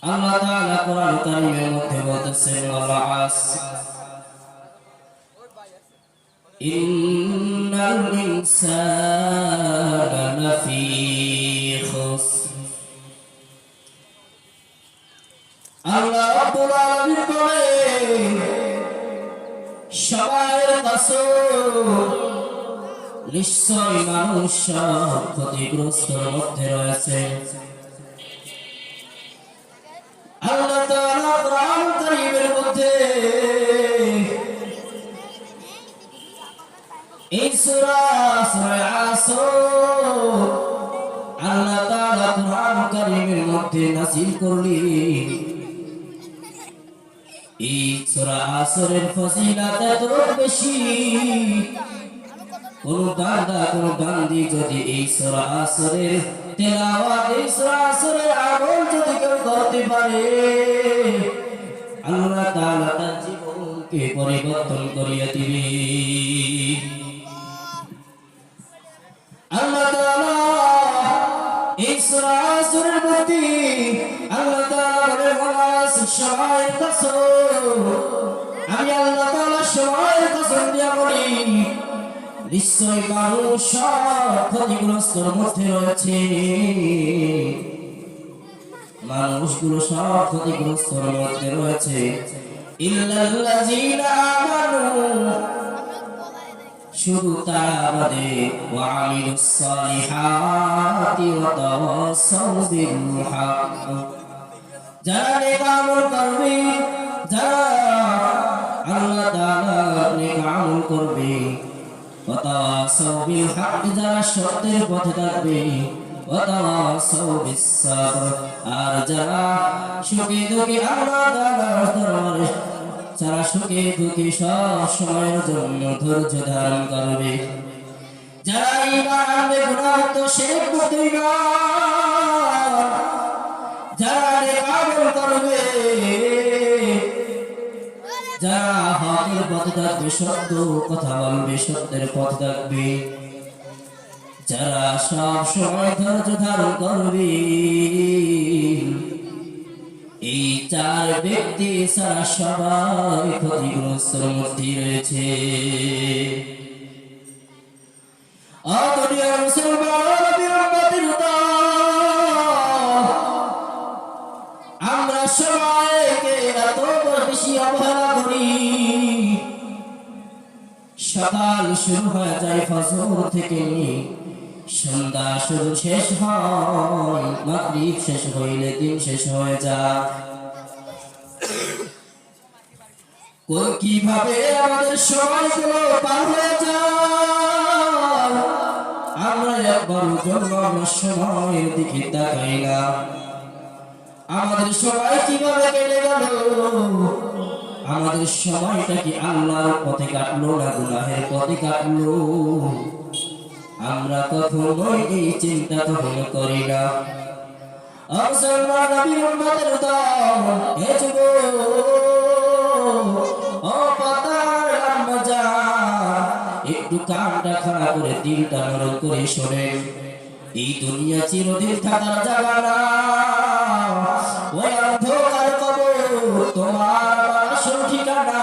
আল্লাহ তাআলা কোরআন কারীমের মধ্যে বলতেছেন ওয়াল আসর ইন্নাল ইনসানা লাফি খুসর। আল্লাহ রাব্বুল আলামিন বলেন সবাইয়ের কসম, নিশ্চয় মানুষ ক্ষতিগ্রস্তের মধ্যে রয়েছে। আল্লাহ তাআলা কোরআন কারীমের মধ্যে এই সূরা আসর আল্লাহ তাআলা কোরআন কারীমের মধ্যে নাযিল করলেন। এই সূরা আসরের ফজিলত এত বেশি, কোন বান্দা কোন বান্দি যদি এই সূরা আসরের তেলাওয়াত, এই সূরা আসরের আমল যদি কেউ করতে পারে, আল্লাহ তাআলা তার জীবনকে পরিবর্তন করিয়ে দিবে। আল্লাহ তাআলা এই সূরা আসরের মধ্যে আল্লাহ তাআলা বলেন সময়ের কসম, আমি আল্লাহ তাআলা সময়ের কসম দিয়া বলি নিশ্চয় মানুষ ক্ষতিগ্রস্তের মধ্যে রয়েছে। মানুষগুলো সব ক্ষতিগ্রস্তের মধ্যে রয়েছে। ইল্লাল্লাযীনা আমানু, শুধু তারা বাদে, ওয়া আমিলুস সালিহাতি ওয়া তাওয়াসাউ বিল হক, যারা নেক আমল করবে, যারা আল্লাহ তাআলার নেক আমল করবে, ওয়া তাওয়াসাউ বিল হক, যারা সত্যের পথে থাকবে, ওয়া তাওয়াসাউ বিস সাবর, আর যারা সুখে দুঃখে আল্লাহ তাআলার দরবারে, যারা সুখে দুঃখে সব সময়ের জন্য ধৈর্য ধারণ করবে, যারা ঈমান আনবে, গুনাহমুক্ত শিরক মুক্ত ঈমান, যারা নেক আমল করবে, যারা হকের পথে থাকবে, সত্য কথা বলবে, সত্যের পথে থাকবে, যারা সব সময় ধৈর্য ধারণ করবে, এই চার ব্যক্তি সারা সবাই ক্ষতিগ্রস্তের মধ্যে রয়েছে। দুনিয়ার মুসলমান বিরোধীর আমরা সবাইকে এত বেশি অবহেলা করি। সকাল শুরু হয়ে যায় ফজর থেকে, সন্ধ্যা শুরু শেষ হয়, মাগরিব শেষ হইলে দিন শেষ হয়ে যায়। কিভাবে আমাদের সময়গুলো পার হয়ে যায়, আমরা একবারের জন্য আমরা সময়ের দিকে তাকাই না। আমাদের সময় কিভাবে কেটে গেল, আমাদের সময়টা কি আল্লাহর পথে কাটলো না গুনাহের পথে কাটলো, আমরা কখনোই এই চিন্তা কখনো করি না। মুসলমান নবীর উম্মতের দল, হে যুবক, ও পাতার আম্মা জান, একটু কানটা খাড়া করে দিলটা নরম করে শোনেন। এই দুনিয়া চিরদিন থাকার জায়গা না, ওই অন্ধকার কবর তোমার আসল ঠিকানা।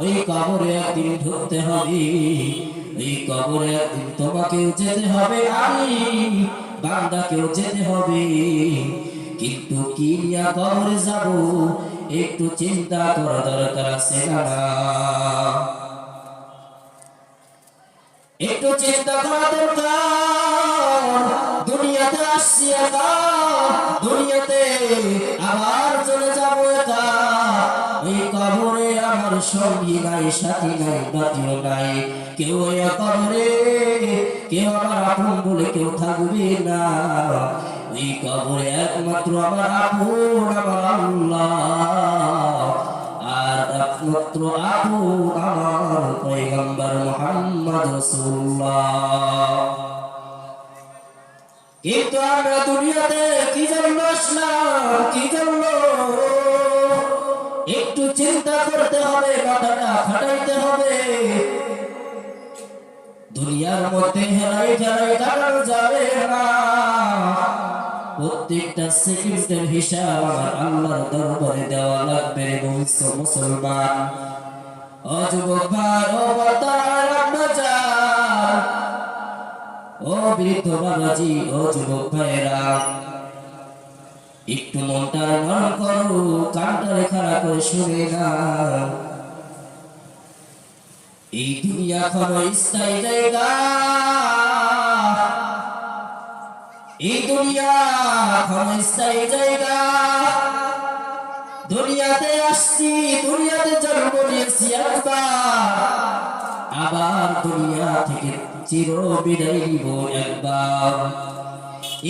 ওই কবরে একদিন ঢুকতে হবে, এই কবরে একদিন তোমাকেও যেতে হবে, আমি বান্দাকেও যেতে হবে। কিন্তু কি নিয়ে কবরে যাব, একটু চিন্তা করা দরকার আছে না? একটু চিন্তা করা দরকার। দুনিয়াতে আসছি একা, দুনিয়াতে আবার চলে যাব একা। এই কবরে আমার সঙ্গী নাই, সাথী নাই, বাতিও নাই, কেউ কবরে কেউ আমার আপন বলে কেউ থাকবে না। এই কবরে একমাত্র আমার আপন আমার আল্লাহ, আর একমাত্র আপন আমার পয়গম্বর মুহাম্মদ রাসূলুল্লাহ। কিন্তু আমরা দুনিয়াতে কি জন্য আসলাম, কি জন্য, একটু চিন্তা করতে হবে, মাথাটা খাটাইতে হবে। দুনিয়ার মধ্যে হেলাই হেলাই কাটানো যাবে না। প্রত্যেকটা সেকেন্ডের হিসাব আমার আল্লাহর দরবারে দেওয়া লাগবে রে মুসলমান। ও যুবক ভাই, ও বাতার আব্বাজান, ও বৃদ্ধ বাবাজি, ও যুবক ভাইরা, একটু মনটা নরম করো, কানটা খাড়া করে শুনে না। এই দুনিয়া ক্ষণস্থায়ী জায়গা, এই দুনিয়া ক্ষণস্থায়ী জায়গা। দুনিয়াতে আসছি, দুনিয়াতে জন্ম নিয়েছি একবার, আবার দুনিয়া থেকে চির বিদায় নিব একবার।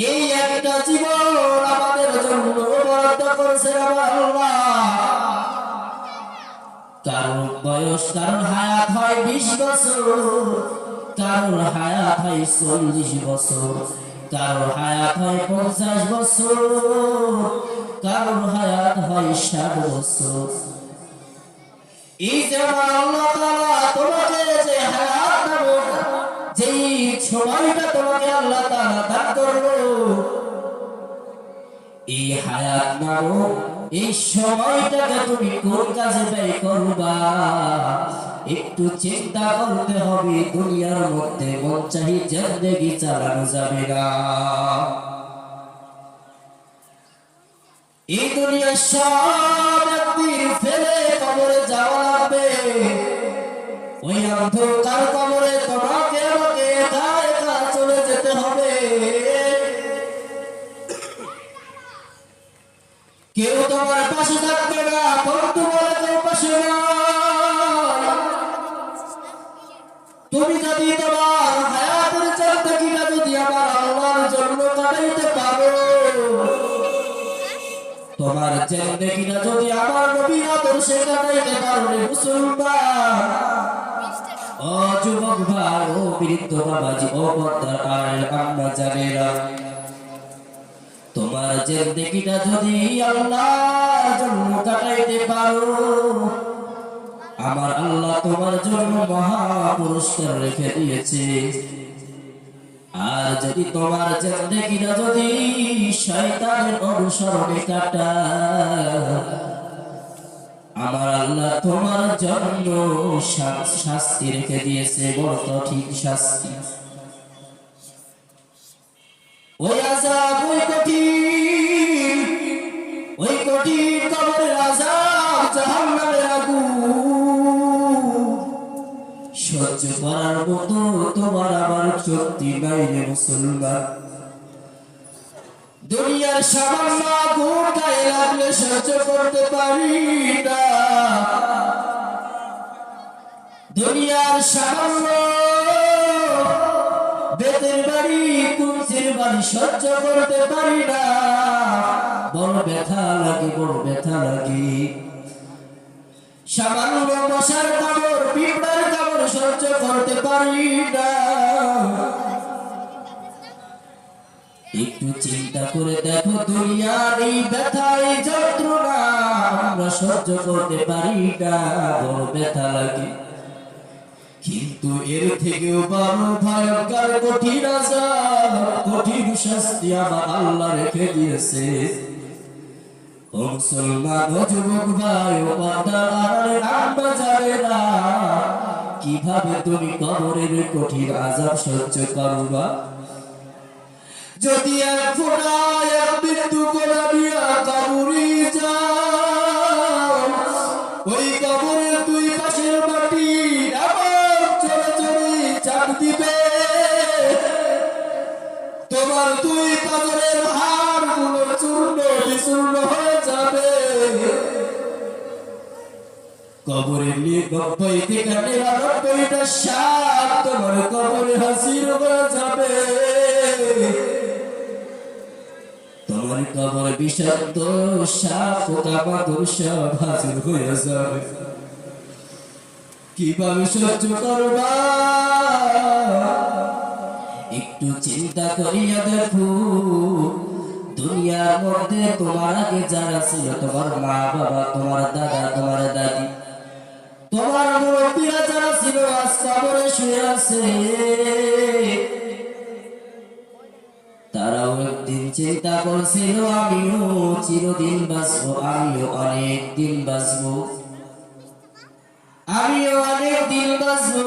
এই একটা জীবন আমাদের জন্য বরাদ্দ করেছে আমার আল্লাহ। কারোর বয়স, কারোর হায়াত হয় 20 বছর, কারোর হায়াত হয় 40 বছর, কারোর হায়াত হয় 50 বছর, কারোর হায়াত হয় 60 বছর। এই যে আমার আল্লাহ তাআলা তোমাকে যে হায়াত নামক যেই সময়টা তোমাকে আল্লাহ তাআলা দান করলো, এই হায়াত নামক এই সময়টাকে তুমি কোন কাজে ব্যয় করবা একটু চিন্তা করতে হবে। দুনিয়ার মধ্যে মন চাহি জিন্দেগি চালানো যাবে না। এই দুনিয়ার সব একদিন ফেলে কবরে যাওয়া লাগবে। ওই অন্ধকার কবরে তোমাকে আমাকে একা একা চলে যেতে হবে। কেউ তোমার পাশে থাকবে না, বন্ধু বলে কেউ পাশে নাই। তুমি যদি তোমার হায়াতের জিন্দেগিটা যদি আমার আল্লাহর জন্য কাটাইতে পারো, তোমার জিন্দেগিটা যদি আমার নবীর আদর্শে কাটাইতে পারো মুসলমান, ও যুবক ভাই, ও বৃদ্ধ বাবাজি, ও পর্দার আড়ালের আম্মা জানেরা, তোমার জিন্দেগিটা যদি আল্লাহর জন্য কাটাইতে পারো, আমার আল্লাহ তোমার জন্য মহা পুরস্কার রেখে দিয়েছে। আর যদি তোমার জিন্দেগিটা যদি শয়তানের অনুসরণে কাটায়, আমার আল্লাহ তোমার জন্য শাস্তি রেখে দিয়েছে, বড় কঠিন শাস্তি। ওই আযাব, ওই কঠিন কবরের আযাব, জাহান্নামের আগুন সহ্য করার মতো তোমার আমার শক্তি নাই রে মুসলমান। দুনিয়ার সামান্য আগুন গায়ে লাগলে সহ্য করতে পারি না। দুনিয়ার সামান্য বেতের বাড়ি, কুঞ্চির বাড়ি সহ্য করতে পারি না। বড় ব্যথা লাগে, বড় ব্যথা লাগে। সামান্য মশার কামড়, পিঁপড়ার কামড় সহ্য করতে পারি না। একটু চিন্তা করে দেখো, দুনিয়ার এই ব্যথা, এই যন্ত্রণা আমরা সহ্য করতে পারি না, বড় ব্যথা লাগে। কিন্তু এর থেকেও বড় ভয়ঙ্কর কঠিন আযাব, কঠিন শাস্তি আমার আল্লাহ রেখে দিয়েছে। ও মুসলমান, ও যুবক ভাই, ও পর্দার আড়ালের আম্মা জানেরা, কিভাবে তুমি কবরের কঠিন আযাব সহ্য করবা? যদি এক ফোঁটা, এক বিন্দু গোলা দিয়া কবরে যাও, ওই কবরের দুই পাশের মাটি আবার চলে চলে চাপ দিবে। তোমার দুই পাজরের হাড় গুলো চূর্ণ বিচূর্ণ হয়ে যাবে। কবরের 90 থেকে 99টা সাপ তোমার কবরে হাজির হয়ে যাবে। তোমার কবর বিষাক্ত সাপ পোকামাকড় সব হাজির হয়ে যাবে। কিভাবে সহ্য করবা? একটু চিন্তা করিয়া দেখো, দুনিয়ার মধ্যে তোমার আগে যারা ছিল, তোমার মা বাবা, তোমার দাদা, তোমার দাদি, তোমার মুরব্বীরা যারা ছিল, আজ কবরে শুয়ে আছে। তারাও একদিন চিন্তা করছিল আমিও চিরদিন বাঁচবো, আমিও অনেক দিন বাঁচবো, আমিও অনেক দিন বাঁচবো।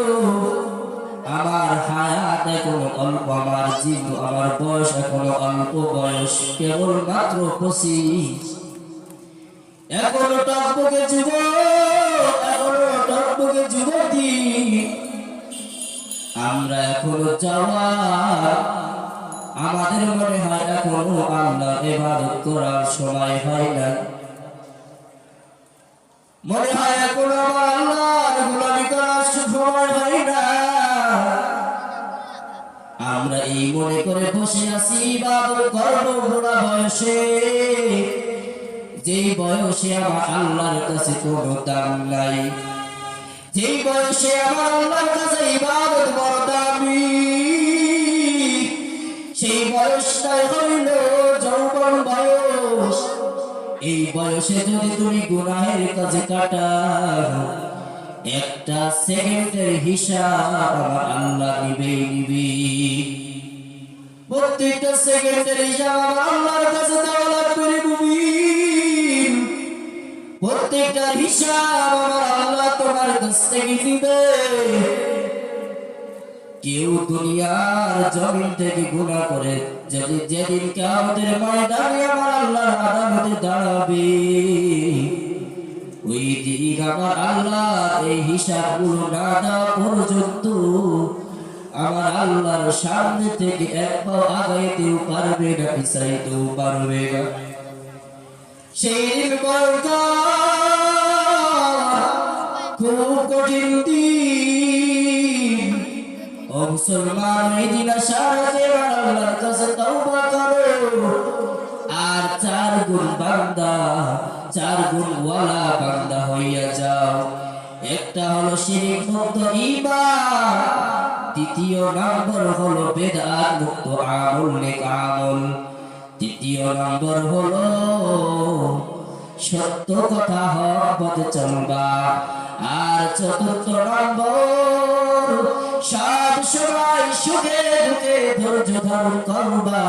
আমার হায়াত এখনো অল্প, আমার জীবন, আমার বয়স এখনো অল্প বয়স, কেবল মাত্র 25। এখনো টকবকে যুবক, এখনো টকবকে যুবতী, আমরা এখনো জওয়ান। আমাদের মনে হয় এখনো আল্লাহর ইবাদত করার সময় হয় না, মনে হয় এখনো আমার আল্লাহর গোলামি করার সময় হয় না। আমরা এই মনে করে বসে আছি ইবাদত করব বুড়া বয়সে, যেই বয়সে আমার আল্লাহর কাছে কোনো দাম নাই, যেই বয়সে আমার আল্লাহর কাছে ইবাদত বড় দামি, সেই বয়সটাই হইল যৌবন বয়স। এই বয়সে যদি তুমি গুনাহের কাজে কাটাও, একটা সেকেন্ডের হিসাব আমার আল্লাহ নিবে। প্রত্যেকটা সেকেন্ডের হিসাব আমার আল্লাহর কাছে দেওয়া লাগবে মুমিন। প্রত্যেকটা হিসাব আমার আল্লাহ তোমার কাছ থেকে নিবে। কেউ দুনিয়ার জমিন থেকে গুনাহ করে যদি যেদিন কিয়ামতের ময়দানে আমার আল্লাহর আদালতে দাঁড়াবে, ওই দিন আমার আল্লাহ এই হিসাবগুলো না দেওয়া পর্যন্ত আমার আল্লাহর সামনে থেকে এক পাও আগাইতেও পারবে না, পিছাইতেও পারবে না। সেই দিন খুব কঠিন দিন। ও মুসলমান, এই দিন আসার আগে আল্লাহর কাছে তওবা করো, আর 4 গুণ বান্দা, 4 গুণ ওয়ালা বান্দা হইয়া যাও। একটা হলো শিরক মুক্ত ঈমান, দ্বিতীয় নম্বর হলো বেদাত মুক্ত আমল, নেক আমল, তৃতীয় নম্বর হলো সত্য কথা হক পথে চলবা, আর চতুর্থ নম্বর সব সময় সুখে দুঃখে ধৈর্য ধারণ করবা।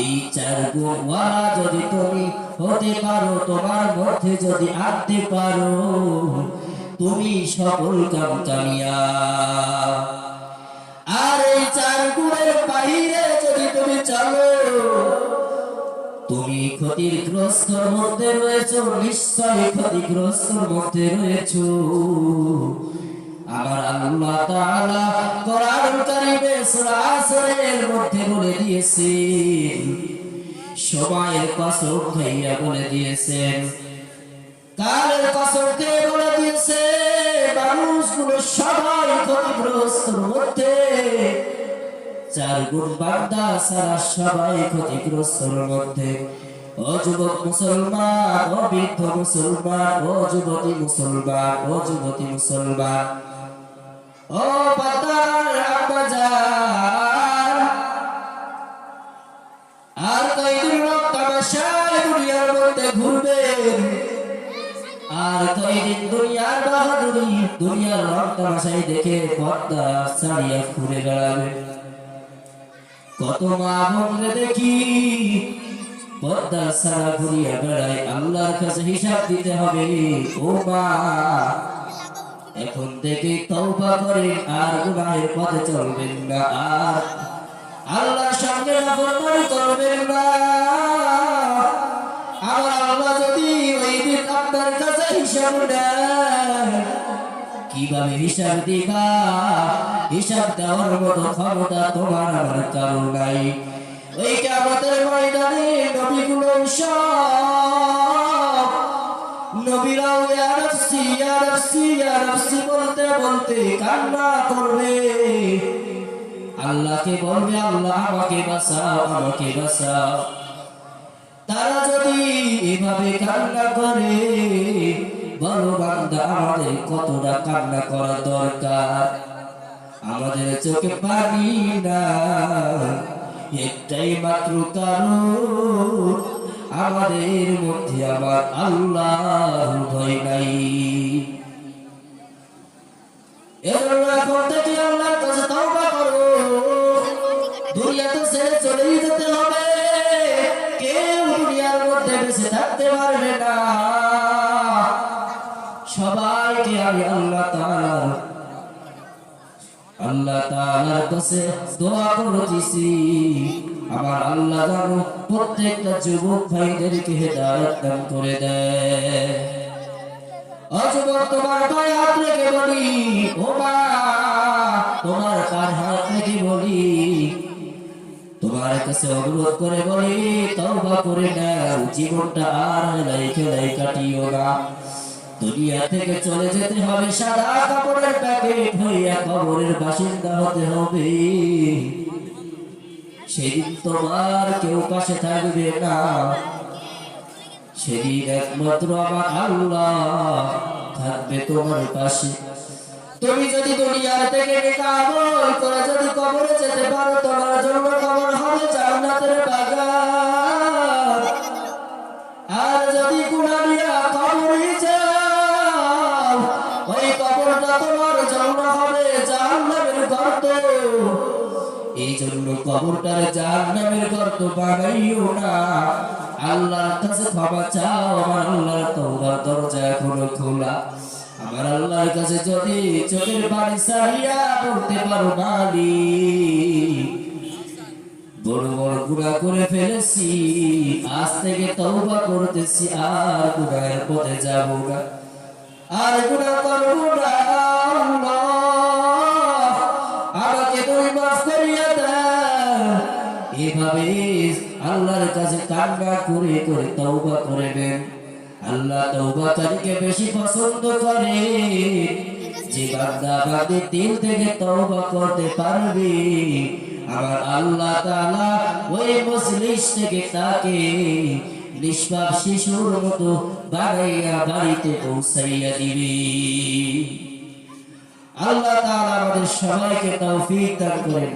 এই 4 গুণ ওয়ালা যদি তুমি হতে পারো, তোমার মধ্যে যদি আনতে পারো, তুমি সকল কাম কামিয়াব। আর এই 4 গুণের বাইরে যদি তুমি চলো, তুমি ক্ষতিগ্রস্তর মধ্যে রয়েছো, নিশ্চয় ক্ষতিগ্রস্তর মধ্যে রয়েছো। আমার আল্লাহ তাআলা কোরআন কারীমে সূরা আসরের মধ্যে বলে দিয়েছেন, সময়ের কসম খাইয়া বলে দিয়েছেন, কালের কসম খেয়ে বলে দিয়েছেন, মানুষগুলো সবাই ক্ষতিগ্রস্তর মধ্যে। 4 গুণ বান্দা সারা সবাই ক্ষতিগ্রস্তর মধ্যে। ও যুবক মুসলমান, ও বৃদ্ধ মুসলমান, ও যুবতী মুসলমান, ও যুবতী মুসলমান, ও পাতার আব্বাজান, আর কয়দিন লোক তামাশায় দুনিয়ার মধ্যে ঘুরবেন, আর কয়দিন দুনিয়ার বাহাদুরি, দুনিয়ার রং তামাশায় দেখে পর্দা ছাড়িয়া ঘুরে বেড়াবেন। কত মা বোনরে দেখি পর্দা ছাড়া ঘুরিয়া বেড়ায়, আল্লাহর কাছে হিসাব দিতে হবে। ও মা, এখন থেকে তওবা করেন, আর গুনাহের পথে চলবেন না, আর আল্লাহর সঙ্গে নাফরমানি করবেন না। আমার আল্লাহ যদি ওই দিন আপনার কাছে হিসাব নেয়, কিভাবে হিসাব দিবা? হিসাব দেওয়ার মতো ক্ষমতা তোমার আমার কারো নাই। ওই কিয়ামতের ময়দানে নবীগুলো সব নবীরাও ইয়া নাফসি ইয়া নাফসি ইয়া নাফসি বলতে বলতে কান্না করবে, আল্লাহকে বলবে, আল্লাহ আমাকে বাঁচাও, আমাকে বাঁচাও। তারা যদি এভাবে কান্না করে, বলো বান্দা আমাদের কতটা কান্না করা দরকার। আমাদের চোখে পানি না, একটাই মাত্র কারণ, আমাদের মধ্যে আমার আল্লাহর ভয় নাই। এজন্য এখন থেকে আল্লাহর কাছে তওবা করো। দুনিয়া তো ছেড়ে চলেই যেতে হবে, কেউ দুনিয়ার মধ্যে বেঁচে থাকতে পারবে না। সবাইকে আমি আল্লাহ তাআলার কাছে দোয়া করতেছি, আমার আল্লাহ যেন প্রত্যেকটা যুবক ভাইদেরকে হেদায়েত দান করে দেয়। ও যুবক, তোমার পায়ে হাত রেখে বলি, ও মা তোমার পায়ে হাত রেখে বলি, তোমার কাছে অনুরোধ করে বলি, তওবা করে নাও, জীবনটা আর হেলাই কাটিও না। দুনিয়া থেকে চলে যেতে হবে, সাদা কাপড়ের প্যাকেট হইয়া কবরের বাসিন্দা হতে হবে। সেদিন তোমার কেউ পাশে থাকবে না, সেদিন একমাত্র আমার আল্লাহ থাকবে তোমার পাশে। তুমি যদি দুনিয়া থেকে নেক আমল করে যদি কবরে যেতে পারো, তোমার জন্য কবর হবে জান্নাতের বাগান। আর যদি গুনাহিয়া কবরে যাও, ওই কবরটা তোমার জন্য হবে জাহান্নামের গর্ত। এই জন্য কবরটারে জাহান্নামের গর্ত বানাইও না। আল্লাহর কাছে ক্ষমা চাও, আমার আল্লাহর তওবার দরজা এখনো খোলা। আমার আল্লাহর কাছে যদি চোখের পানি ছাড়িয়া বলতে পারো, মালিক বড় বড় গুনাহ করে ফেলেছি, আজ থেকে তওবা করতেছি, আর গুনাহের পথে যাব না, আর গুনাহ করব না। আল্লাহ আমাকে তুমি মাফ করিয়া দাও। এভাবে আল্লাহর কাছে কান্না করে করে তওবা করবেন। আল্লাহ তওবাকারীকে বেশি পছন্দ করে, যে বান্দা বান্দী দিল থেকে তওবা করতে পারবে, আমার আল্লাহ তাআলা ওই মুজলিস থেকে তাকে নিষ্পাপ শিশুর মতো বানাইয়া বাড়িতে পৌঁছাইয়া দিবে। আল্লাহ তাআলা আমাদের সবাইকে তৌফিক দান করেন।